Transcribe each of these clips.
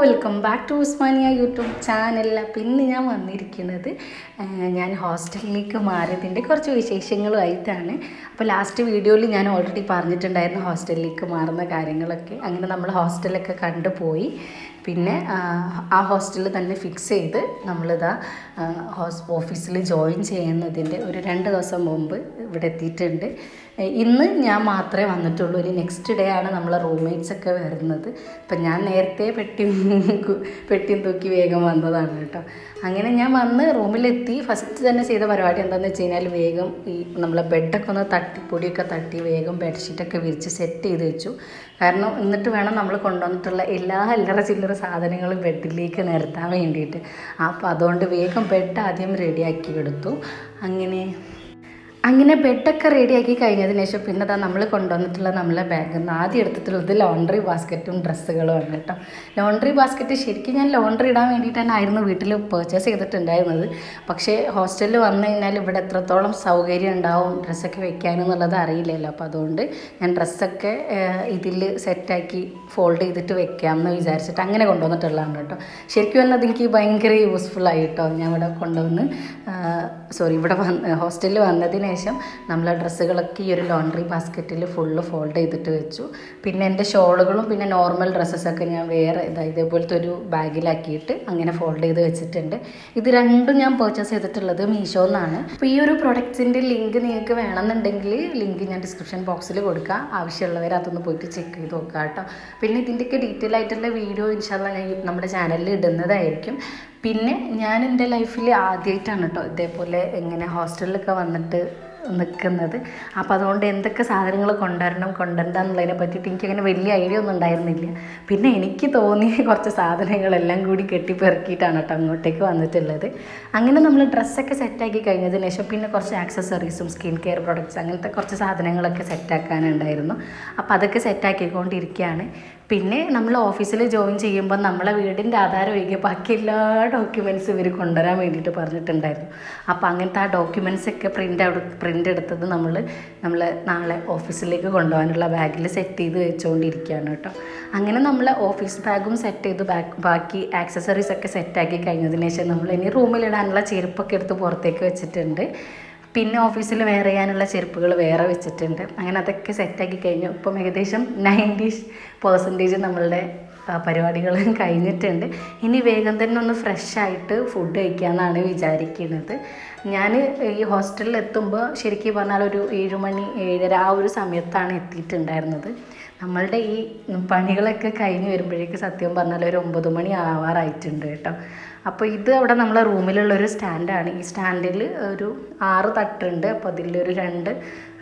Welcome back to Osmania YouTube channel. പിന്നെ ഞാൻ വന്നിരിക്കുന്നത് ഞാൻ ഹോസ്റ്റലിലേക്ക് മാറിയതിൻ്റെ കുറച്ച് വിശേഷങ്ങളുമായിട്ടാണ്. അപ്പോൾ ലാസ്റ്റ് വീഡിയോയിൽ ഞാൻ ഓൾറെഡി പറഞ്ഞിട്ടുണ്ടായിരുന്നു ഹോസ്റ്റലിലേക്ക് മാറുന്ന കാര്യങ്ങളൊക്കെ. അങ്ങനെ നമ്മൾ ഹോസ്റ്റലൊക്കെ കണ്ടുപോയി. പിന്നെ ആ ഹോസ്റ്റലിൽ തന്നെ ഫിക്സ് ചെയ്ത് നമ്മളിതാ ഓഫീസിൽ ജോയിൻ ചെയ്യുന്നതിൻ്റെ ഒരു 2 ദിവസം മുമ്പ് ഇവിടെ എത്തിയിട്ടുണ്ട്. ഇന്ന് ഞാൻ മാത്രമേ വന്നിട്ടുള്ളൂ. ഇനി നെക്സ്റ്റ് ഡേ ആണ് നമ്മളെ റൂംമേറ്റ്സൊക്കെ വരുന്നത്. അപ്പം ഞാൻ നേരത്തെ പെട്ടിയും തൂക്കി വേഗം വന്നതാണ് കേട്ടോ. അങ്ങനെ ഞാൻ വന്ന് റൂമിലെത്തി. ഫസ്റ്റ് തന്നെ ചെയ്ത പരിപാടി എന്താണെന്ന് വെച്ച് കഴിഞ്ഞാൽ വേഗം ഈ നമ്മളെ ബെഡൊക്കെ ഒന്ന് പൊടിയൊക്കെ തട്ടി വേഗം ബെഡ്ഷീറ്റൊക്കെ വിരിച്ച് സെറ്റ് ചെയ്ത് വെച്ചു. കാരണം എന്നിട്ട് വേണം നമ്മൾ കൊണ്ടുവന്നിട്ടുള്ള എല്ലാ അല്ലറ ചില്ലറ സാധനങ്ങളും ബെഡിലേക്ക് നിരത്താൻ വേണ്ടിയിട്ട്. അപ്പോൾ അതുകൊണ്ട് വേഗം ബെഡ് ആദ്യം റെഡിയാക്കി എടുത്തു. അങ്ങനെ ബെഡൊക്കെ റെഡിയാക്കി കഴിഞ്ഞതിന് ശേഷം പിന്നെ അതാ നമ്മൾ കൊണ്ടുവന്നിട്ടുള്ള നമ്മളെ ബാഗ് ആദ്യം എടുത്തിട്ടുള്ളത് ലോണ്ട്രി ബാസ്ക്കറ്റും ഡ്രസ്സുകളുമാണ് കേട്ടോ. ലോണ്ട്രി ബാസ്ക്കറ്റ് ശരിക്കും ഞാൻ ലോണ്ട്രി ഇടാൻ വേണ്ടിയിട്ട് തന്നെ ആയിരുന്നു വീട്ടിൽ പർച്ചേസ് ചെയ്തിട്ടുണ്ടായിരുന്നത്. പക്ഷേ ഹോസ്റ്റലിൽ വന്നു കഴിഞ്ഞാൽ ഇവിടെ എത്രത്തോളം സൗകര്യം ഉണ്ടാവും ഡ്രസ്സൊക്കെ വെക്കാനെന്നുള്ളത് അറിയില്ലല്ലോ. അപ്പോൾ അതുകൊണ്ട് ഞാൻ ഡ്രസ്സൊക്കെ ഇതിൽ സെറ്റാക്കി ഫോൾഡ് ചെയ്തിട്ട് വെക്കാമെന്ന് വിചാരിച്ചിട്ട് അങ്ങനെ കൊണ്ടുവന്നിട്ടുള്ളതാണ് കേട്ടോ. ശരിക്കും പറഞ്ഞാൽ എനിക്ക് ഭയങ്കര യൂസ്ഫുള്ളായി കേട്ടോ. ഞാൻ ഇവിടെ കൊണ്ടുവന്ന് ഇവിടെ ഹോസ്റ്റലിൽ വന്നതിന് ശേഷം നമ്മളെ ഡ്രസ്സുകളൊക്കെ ഈ ഒരു ലോണ്ട്രി ബാസ്ക്കറ്റിൽ ഫുള്ള് ഫോൾഡ് ചെയ്തിട്ട് വെച്ചു. പിന്നെ എൻ്റെ ഷോളുകളും പിന്നെ നോർമൽ ഡ്രസ്സസൊക്കെ ഞാൻ വേറെ ഇതേപോലത്തെ ഒരു ബാഗിലാക്കിയിട്ട് അങ്ങനെ ഫോൾഡ് ചെയ്ത് വെച്ചിട്ടുണ്ട്. ഇത് രണ്ടും ഞാൻ പർച്ചേസ് ചെയ്തിട്ടുള്ളത് മീഷോന്നാണ്. അപ്പോൾ ഈ ഒരു പ്രൊഡക്ട്സിൻ്റെ ലിങ്ക് നിങ്ങൾക്ക് വേണമെന്നുണ്ടെങ്കിൽ ലിങ്ക് ഞാൻ ഡിസ്ക്രിപ്ഷൻ ബോക്സിൽ കൊടുക്കാം. ആവശ്യമുള്ളവർ അതൊന്ന് പോയിട്ട് ചെക്ക് ചെയ്ത് നോക്കുക കേട്ടോ. പിന്നെ ഇതിൻ്റെയൊക്കെ ഡീറ്റെയിൽ ആയിട്ടുള്ള വീഡിയോ ഇൻഷാല്ലാ ഞാൻ നമ്മുടെ ചാനലിൽ ഇടുന്നതായിരിക്കും. പിന്നെ ഞാൻ എൻ്റെ ലൈഫിൽ ആദ്യമായിട്ടാണ് കേട്ടോ ഇതേപോലെ ഇങ്ങനെ ഹോസ്റ്റലിലൊക്കെ വന്നിട്ട് നിൽക്കുന്നത്. അപ്പോൾ അതുകൊണ്ട് എന്തൊക്കെ സാധനങ്ങൾ കൊണ്ടുവരണ്ട എന്നുള്ളതിനെ പറ്റിയിട്ട് എനിക്കങ്ങനെ വലിയ ഐഡിയ ഒന്നും ഉണ്ടായിരുന്നില്ല. പിന്നെ എനിക്ക് തോന്നിയ കുറച്ച് സാധനങ്ങളെല്ലാം കൂടി കെട്ടിപ്പെറുക്കിയിട്ടാണ് കേട്ടോ അങ്ങോട്ടേക്ക് വന്നിട്ടുള്ളത്. അങ്ങനെ നമ്മൾ ഡ്രസ്സൊക്കെ സെറ്റാക്കി കഴിഞ്ഞതിന് ശേഷം പിന്നെ കുറച്ച് ആക്സസറീസും സ്കിൻ കെയർ പ്രൊഡക്ട്സ് അങ്ങനത്തെ കുറച്ച് സാധനങ്ങളൊക്കെ സെറ്റാക്കാനുണ്ടായിരുന്നു. അപ്പോൾ അതൊക്കെ സെറ്റാക്കിക്കൊണ്ടിരിക്കുകയാണ്. പിന്നെ നമ്മൾ ഓഫീസിൽ ജോയിൻ ചെയ്യുമ്പോൾ നമ്മളെ വീടിൻ്റെ ആധാരം ഒഴികെ ബാക്കി എല്ലാ ഡോക്യുമെൻറ്റ്സും ഇവർ കൊണ്ടുവരാൻ വേണ്ടിയിട്ട് പറഞ്ഞിട്ടുണ്ടായിരുന്നു. അപ്പോൾ അങ്ങനത്തെ ആ ഡോക്യുമെൻറ്റ്സൊക്കെ പ്രിൻ്റ് എടുത്തത് നമ്മൾ നാളെ ഓഫീസിലേക്ക് കൊണ്ടുപോകാനുള്ള ബാഗിൽ സെറ്റ് ചെയ്ത് വെച്ചുകൊണ്ടിരിക്കുകയാണ് കേട്ടോ. അങ്ങനെ നമ്മൾ ഓഫീസ് ബാഗും സെറ്റ് ചെയ്ത് ബാക്കി ആക്സസറീസൊക്കെ സെറ്റാക്കി കഴിഞ്ഞതിന് ശേഷം നമ്മൾ ഇനി റൂമിലിടാനുള്ള ചെരുപ്പൊക്കെ എടുത്ത് പുറത്തേക്ക് വെച്ചിട്ടുണ്ട്. പിന്നെ ഓഫീസിൽ വെയർ ചെയ്യാനുള്ള ചെരുപ്പുകൾ വേറെ വെച്ചിട്ടുണ്ട്. അങ്ങനെ അതൊക്കെ സെറ്റാക്കി കഴിഞ്ഞു. ഇപ്പം ഏകദേശം 90% നമ്മളുടെ പരിപാടികൾ കഴിഞ്ഞിട്ടുണ്ട്. ഇനി വേഗം തന്നെ ഒന്ന് ഫ്രഷായിട്ട് ഫുഡ് കഴിക്കാമെന്നാണ് വിചാരിക്കുന്നത്. ഞാൻ ഈ ഹോസ്റ്റലിൽ എത്തുമ്പോൾ ശരിക്കും പറഞ്ഞാൽ ഒരു 7 മണി 7:30 ആ ഒരു സമയത്താണ് എത്തിയിട്ടുണ്ടായിരുന്നത്. നമ്മളുടെ ഈ പണികളൊക്കെ കഴിഞ്ഞ് വരുമ്പോഴേക്ക് സത്യം പറഞ്ഞാൽ ഒരു 9 മണി ആവാറായിട്ടുണ്ട് കേട്ടോ. അപ്പോൾ ഇത് അവിടെ നമ്മളെ റൂമിലുള്ളൊരു സ്റ്റാൻഡാണ്. ഈ സ്റ്റാൻഡിൽ ഒരു 6 തട്ടുണ്ട്. അപ്പോൾ അതിലൊരു 2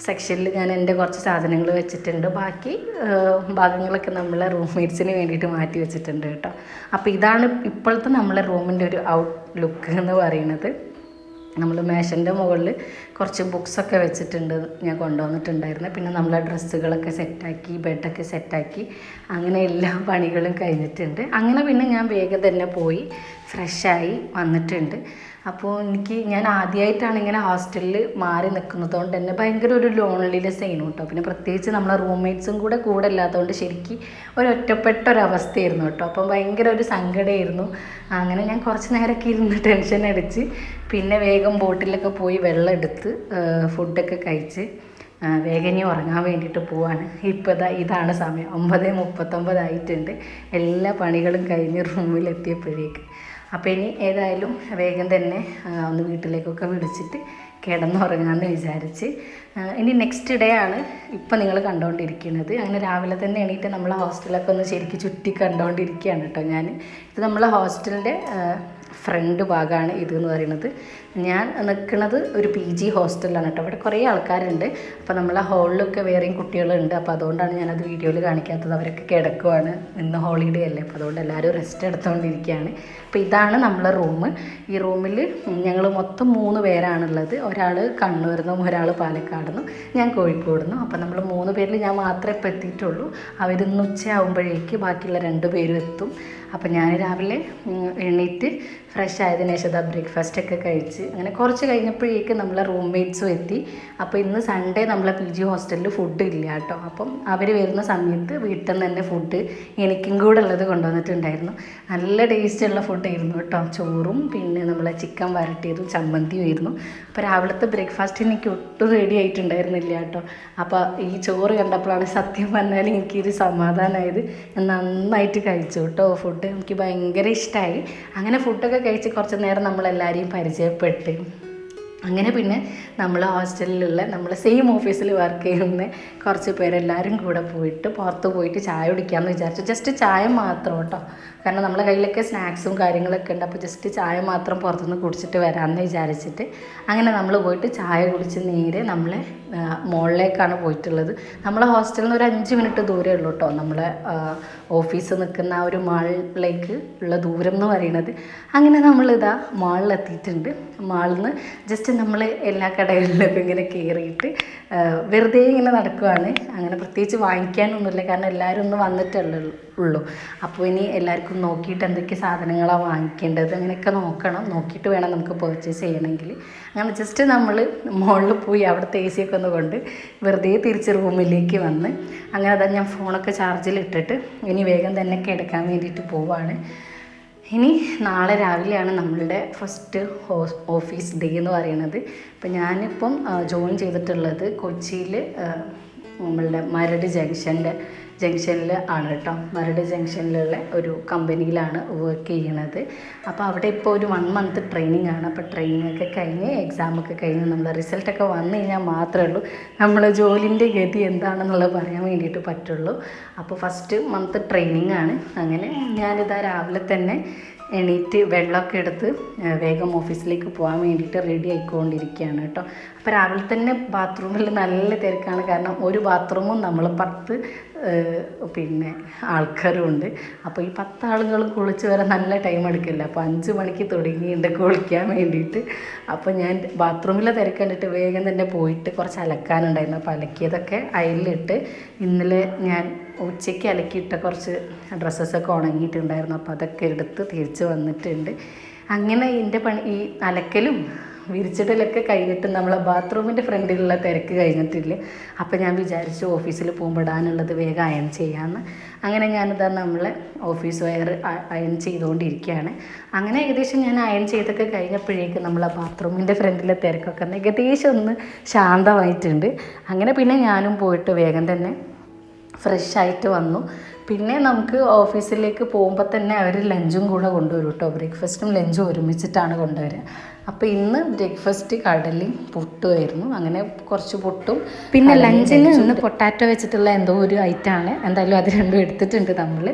സെക്ഷനിൽ ഞാൻ എൻ്റെ കുറച്ച് സാധനങ്ങൾ വെച്ചിട്ടുണ്ട്. ബാക്കി ഭാഗങ്ങളൊക്കെ നമ്മളെ റൂംമേറ്റ്സിന് വേണ്ടിയിട്ട് മാറ്റി വെച്ചിട്ടുണ്ട് കേട്ടോ. അപ്പോൾ ഇതാണ് ഇപ്പോഴത്തെ നമ്മളെ റൂമിൻ്റെ ഒരു ഔട്ട് ലുക്ക് എന്ന് പറയുന്നത്. നമ്മൾ മേശൻ്റെ മുകളിൽ കുറച്ച് ബുക്സൊക്കെ വെച്ചിട്ടുണ്ട് ഞാൻ കൊണ്ടുവന്നിട്ടുണ്ടായിരുന്നു. പിന്നെ നമ്മളെ ഡ്രസ്സുകളൊക്കെ സെറ്റാക്കി ബെഡൊക്കെ സെറ്റാക്കി അങ്ങനെ എല്ലാ പണികളും കഴിഞ്ഞിട്ടുണ്ട്. അങ്ങനെ പിന്നെ ഞാൻ വേഗം തന്നെ പോയി ഫ്രഷായി വന്നിട്ടുണ്ട്. അപ്പോൾ ഞാൻ ആദ്യമായിട്ടാണ് ഇങ്ങനെ ഹോസ്റ്റലിൽ മാറി നിൽക്കുന്നത് കൊണ്ട് തന്നെ ഭയങ്കര ഒരു ലോൺലിനെസ് ആയിരുന്നു കേട്ടോ. പിന്നെ പ്രത്യേകിച്ച് നമ്മളെ റൂംമേറ്റ്സും കൂടെ ഇല്ലാത്തതുകൊണ്ട് ശരിക്കും ഒറ്റപ്പെട്ടൊരവസ്ഥയായിരുന്നു കേട്ടോ. അപ്പം ഭയങ്കര ഒരു സങ്കടമായിരുന്നു. അങ്ങനെ ഞാൻ കുറച്ച് നേരമൊക്കെ ഇരുന്ന് ടെൻഷൻ അടിച്ച് പിന്നെ വേഗം ബോട്ടിലൊക്കെ പോയി വെള്ളം എടുത്ത് ഫുഡൊക്കെ കഴിച്ച് വേഗം ഇനി ഉറങ്ങാൻ വേണ്ടിയിട്ട് പോവാണ്. ഇപ്പോൾ ഇതാണ് സമയം 9:39 ആയിട്ടുണ്ട്. എല്ലാ പണികളും കഴിഞ്ഞ് റൂമിലെത്തിയപ്പോഴേക്ക്. അപ്പോൾ ഇനി ഏതായാലും വേഗം തന്നെ ഒന്ന് വീട്ടിലേക്കൊക്കെ വിളിച്ചിട്ട് കിടന്നുറങ്ങാമെന്ന് വിചാരിച്ച്. ഇനി നെക്സ്റ്റ് ഡേ ആണ് ഇപ്പം നിങ്ങൾ കണ്ടുകൊണ്ടിരിക്കുന്നത്. അങ്ങനെ രാവിലെ തന്നെ എണീറ്റ് നമ്മളെ ഹോസ്റ്റലൊക്കെ ഒന്ന് ശരിക്കും ചുറ്റി കണ്ടുകൊണ്ടിരിക്കുകയാണ് കേട്ടോ ഞാൻ. ഇത് നമ്മളെ ഹോസ്റ്റലിൻ്റെ ഫ്രണ്ട് ഭാഗമാണ് ഇതെന്ന് പറയുന്നത്. ഞാൻ നിൽക്കുന്നത് ഒരു PG ഹോസ്റ്റലിലാണ് കേട്ടോ. ഇവിടെ കുറേ ആൾക്കാരുണ്ട്. അപ്പോൾ നമ്മളെ ഹോളിലൊക്കെ വേറെയും കുട്ടികളുണ്ട്. അപ്പോൾ അതുകൊണ്ടാണ് ഞാനത് വീഡിയോയിൽ കാണിക്കാത്തത്. അവരൊക്കെ കിടക്കുവാണ്, ഇന്ന് ഹോളിഡേ അല്ലേ. അപ്പോൾ അതുകൊണ്ട് എല്ലാവരും റെസ്റ്റ് എടുത്തുകൊണ്ടിരിക്കുകയാണ്. അപ്പോൾ ഇതാണ് നമ്മളെ റൂം. ഈ റൂമിൽ ഞങ്ങൾ മൊത്തം 3 പേരാണുള്ളത്. ഒരാൾ കണ്ണൂരിൽ നിന്നും ഒരാൾ പാലക്കാട് നിന്നും ഞാൻ കോഴിക്കോട് നിന്നും. അപ്പോൾ നമ്മൾ 3 പേരിൽ ഞാൻ മാത്രമേ ഇപ്പോൾ എത്തിയിട്ടുള്ളൂ. അവരിന്ന് ഉച്ചയാകുമ്പോഴേക്ക് ബാക്കിയുള്ള 2 പേരും എത്തും. അപ്പോൾ ഞാൻ രാവിലെ എണീറ്റ് ഫ്രഷ് ആയതിനു ശേഷം ബ്രേക്ക്ഫാസ്റ്റൊക്കെ കഴിച്ച് അങ്ങനെ കുറച്ച് കഴിഞ്ഞപ്പോഴേക്ക് നമ്മളെ റൂംമേറ്റ്സും എത്തി. അപ്പോൾ ഇന്ന് സൺഡേ നമ്മളെ PG ഹോസ്റ്റലിൽ ഫുഡ് ഇല്ല കേട്ടോ. അപ്പം അവർ വരുന്ന സമയത്ത് വീട്ടിൽ നിന്ന് തന്നെ ഫുഡ് എനിക്കും കൂടെ ഉള്ളത് കൊണ്ടുവന്നിട്ടുണ്ടായിരുന്നു. നല്ല ടേസ്റ്റുള്ള ഫുഡായിരുന്നു കേട്ടോ. ചോറും പിന്നെ നമ്മളെ ചിക്കൻ വരട്ടിയതും ചമ്മന്തിയും ആയിരുന്നു. അപ്പോൾ രാവിലത്തെ ബ്രേക്ക്ഫാസ്റ്റ് എനിക്ക് ഒട്ടും റെഡി ആയിട്ടുണ്ടായിരുന്നില്ല കേട്ടോ. അപ്പോൾ ഈ ചോറ് കണ്ടപ്പോഴാണ് സത്യം പറഞ്ഞാൽ എനിക്കൊരു സമാധാനമായത്. ഞാൻ നന്നായിട്ട് കഴിച്ചു കേട്ടോ. ഫുഡ് എനിക്ക് ഭയങ്കര ഇഷ്ടമായി. അങ്ങനെ ഫുഡൊക്കെ കഴിച്ച് കുറച്ച് നേരം നമ്മളെല്ലാവരെയും പരിചയപ്പെട്ട് അങ്ങനെ പിന്നെ നമ്മൾ ഹോസ്റ്റലിലുള്ള നമ്മൾ സെയിം ഓഫീസിൽ വർക്ക് ചെയ്യുന്ന കുറച്ച് പേരെല്ലാവരും കൂടെ പോയിട്ട് പുറത്ത് പോയിട്ട് ചായ കുടിക്കാമെന്ന് വിചാരിച്ചു. ജസ്റ്റ് ചായ മാത്രം കേട്ടോ. കാരണം നമ്മളെ കയ്യിലൊക്കെ സ്നാക്സും കാര്യങ്ങളൊക്കെ ഉണ്ട്. അപ്പോൾ ജസ്റ്റ് ചായ മാത്രം പുറത്തുനിന്ന് കുടിച്ചിട്ട് വരാമെന്ന് വിചാരിച്ചിട്ട് അങ്ങനെ നമ്മൾ പോയിട്ട് ചായ കുടിച്ച് നേരെ നമ്മളെ മോളിലേക്കാണ് പോയിട്ടുള്ളത്. നമ്മളെ ഹോസ്റ്റലിൽ നിന്ന് ഒരു 5 മിനിറ്റ് ദൂരമേ ഉള്ളൂ കേട്ടോ നമ്മളെ ഓഫീസ് നിൽക്കുന്ന ആ ഒരു മാളിലേക്ക് ഉള്ള ദൂരം എന്ന് പറയുന്നത്. അങ്ങനെ നമ്മളിതാ മാളിലെത്തിയിട്ടുണ്ട്. മാളിൽ നിന്ന് ജസ്റ്റ് നമ്മൾ എല്ലാ കടകളിലൊക്കെ ഇങ്ങനെ കയറിയിട്ട് വെറുതെ ഇങ്ങനെ നടക്കുകയാണ്. അങ്ങനെ പ്രത്യേകിച്ച് വാങ്ങിക്കാനൊന്നുമില്ല, കാരണം എല്ലാവരും ഒന്ന് വന്നിട്ടല്ലേ ഉള്ളൂ. അപ്പോൾ ഇനി എല്ലാവർക്കും നോക്കിയിട്ട് എന്തൊക്കെ സാധനങ്ങളാണ് വാങ്ങിക്കേണ്ടത് അങ്ങനെയൊക്കെ നോക്കണം. നോക്കിയിട്ട് വേണം നമുക്ക് പർച്ചേസ് ചെയ്യണമെങ്കിൽ. അങ്ങനെ ജസ്റ്റ് നമ്മൾ മുകളിൽ പോയി അവിടുത്തെ AC ഒക്കെ ഒന്ന് കൊണ്ട് വെറുതെ തിരിച്ച് റൂമിലേക്ക് വന്ന് അങ്ങനെ അതാ ഞാൻ ഫോണൊക്കെ ചാർജിലിട്ടിട്ട് ഇനി വേഗം തന്നെ കിടക്കാൻ വേണ്ടിയിട്ട് പോവാണ്. ഇനി നാളെ രാവിലെയാണ് നമ്മളുടെ ഫസ്റ്റ് ഓഫീസ് ഡേ എന്ന് പറയുന്നത്. ഇപ്പം ഞാനിപ്പം ജോയിൻ ചെയ്തിട്ടുള്ളത് കൊച്ചിയിൽ നമ്മളുടെ മരട് ജംഗ്ഷനിൽ ആണ് കേട്ടോ. മരട് ജംഗ്ഷനിലുള്ള ഒരു കമ്പനിയിലാണ് വർക്ക് ചെയ്യണത്. അപ്പോൾ അവിടെ ഇപ്പോൾ ഒരു 1 മന്ത് ട്രെയിനിങ് ആണ്. അപ്പോൾ ട്രെയിനിങ് ഒക്കെ കഴിഞ്ഞ് എക്സാമൊക്കെ കഴിഞ്ഞ് നമ്മളെ റിസൾട്ടൊക്കെ വന്നു കഴിഞ്ഞാൽ മാത്രമേ ഉള്ളൂ നമ്മൾ ജോലിൻ്റെ ഗതി എന്താണെന്നുള്ളത് പറയാൻ വേണ്ടിയിട്ട് പറ്റുള്ളൂ. അപ്പോൾ ഫസ്റ്റ് മന്ത് ട്രെയിനിങ് ആണ്. അങ്ങനെ ഞാനിതാ രാവിലെ തന്നെ എണീറ്റ് വെള്ളമൊക്കെ എടുത്ത് വേഗം ഓഫീസിലേക്ക് പോകാൻ വേണ്ടിയിട്ട് റെഡി ആയിക്കൊണ്ടിരിക്കുകയാണ് കേട്ടോ. അപ്പോൾ രാവിലെ തന്നെ ബാത്റൂമിൽ നല്ല തിരക്കാണ്. കാരണം ഒരു ബാത്റൂമും നമ്മൾ 10 പിന്നെ ആൾക്കാരും ഉണ്ട്. അപ്പോൾ ഈ 10 ആളുകൾ കുളിച്ച് വരാൻ നല്ല ടൈം എടുക്കില്ല. അപ്പോൾ 5 മണിക്ക് തുടങ്ങിയിട്ടുണ്ട് കുളിക്കാൻ വേണ്ടിയിട്ട്. അപ്പോൾ ഞാൻ ബാത്റൂമിലെ തിരക്ക് കണ്ടിട്ട് വേഗം തന്നെ പോയിട്ട് കുറച്ച് അലക്കാനുണ്ടായിരുന്നു. അപ്പോൾ അലക്കിയതൊക്കെ അയലിലിട്ട് ഇന്നലെ ഞാൻ ഉച്ചയ്ക്ക് അലക്കിയിട്ട കുറച്ച് ഡ്രസ്സസൊക്കെ ഉണങ്ങിയിട്ടുണ്ടായിരുന്നു. അപ്പോൾ അതൊക്കെ എടുത്ത് തിരിച്ച് വന്നിട്ടുണ്ട്. അങ്ങനെ എൻ്റെ പണി ഈ അലക്കലും വിരിച്ചിടലൊക്കെ കഴിഞ്ഞിട്ട് നമ്മളെ ബാത്റൂമിൻ്റെ ഫ്രണ്ടിലുള്ള തിരക്ക് കഴിഞ്ഞിട്ടില്ല. അപ്പോൾ ഞാൻ വിചാരിച്ചു ഓഫീസിൽ പോകുമ്പോൾ ഇടാനുള്ളത് വേഗം അയൺ ചെയ്യാമെന്ന്. അങ്ങനെ ഞാനിതാ നമ്മളെ ഓഫീസ് വെയർ അയൺ ചെയ്തുകൊണ്ടിരിക്കുകയാണ്. അങ്ങനെ ഏകദേശം ഞാൻ അയൺ ചെയ്തൊക്കെ കഴിഞ്ഞപ്പോഴേക്കും നമ്മളെ ബാത്റൂമിൻ്റെ ഫ്രണ്ടിലെ തിരക്കൊക്കെ ഏകദേശം ഒന്ന് ശാന്തമായിട്ടുണ്ട്. അങ്ങനെ പിന്നെ ഞാനും പോയിട്ട് വേഗം തന്നെ ഫ്രഷായിട്ട് വന്നു. പിന്നെ നമുക്ക് ഓഫീസിലേക്ക് പോകുമ്പോൾ തന്നെ അവർ ലഞ്ചും കൂടെ കൊണ്ടുവരും കേട്ടോ. ബ്രേക്ക്ഫാസ്റ്റും ലഞ്ചും ഒരുമിച്ചിട്ടാണ് കൊണ്ടുവരിക. അപ്പോൾ ഇന്ന് ബ്രേക്ക്ഫാസ്റ്റ് കടലയും പുട്ടുമായിരുന്നു. അങ്ങനെ കുറച്ച് പുട്ടും പിന്നെ ലഞ്ചിന് ഇന്ന് പൊട്ടാറ്റോ വെച്ചിട്ടുള്ള എന്തോ ഒരു ഐറ്റമാണ്. എന്തായാലും അത് രണ്ടും എടുത്തിട്ടുണ്ട് നമ്മൾ.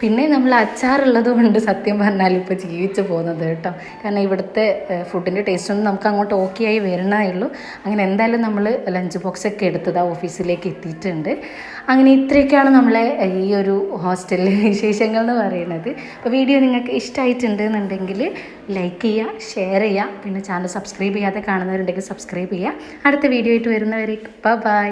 പിന്നെ നമ്മൾ അച്ചാറുള്ളത് കൊണ്ട് സത്യം പറഞ്ഞാൽ ഇപ്പോൾ ജീവിച്ച് പോകുന്നത് കേട്ടോ. കാരണം ഇവിടുത്തെ ഫുഡിൻ്റെ ടേസ്റ്റൊന്നും നമുക്ക് അങ്ങോട്ട് ഓക്കെ ആയി വരണേ ഉള്ളൂ. അങ്ങനെ എന്തായാലും നമ്മൾ ലഞ്ച് ബോക്സൊക്കെ എടുത്തത് ആ ഓഫീസിലേക്ക് എത്തിയിട്ടുണ്ട്. അങ്ങനെ ഇത്രയൊക്കെയാണ് നമ്മളെ ഈ ഒരു ഹോസ്റ്റലിലെ വിശേഷങ്ങൾ എന്ന് പറയുന്നത്. അപ്പോൾ വീഡിയോ നിങ്ങൾക്ക് ഇഷ്ടമായിട്ടുണ്ട് എന്നുണ്ടെങ്കിൽ ലൈക്ക് ചെയ്യുക, ഷെയർ ചെയ്യുക, പിന്നെ ചാനൽ സബ്സ്ക്രൈബ് ചെയ്യാതെ കാണുന്നവരുണ്ടെങ്കിൽ സബ്സ്ക്രൈബ് ചെയ്യുക. അടുത്ത വീഡിയോ ആയിട്ട് വരുന്നവരേക്ക് ബൈ.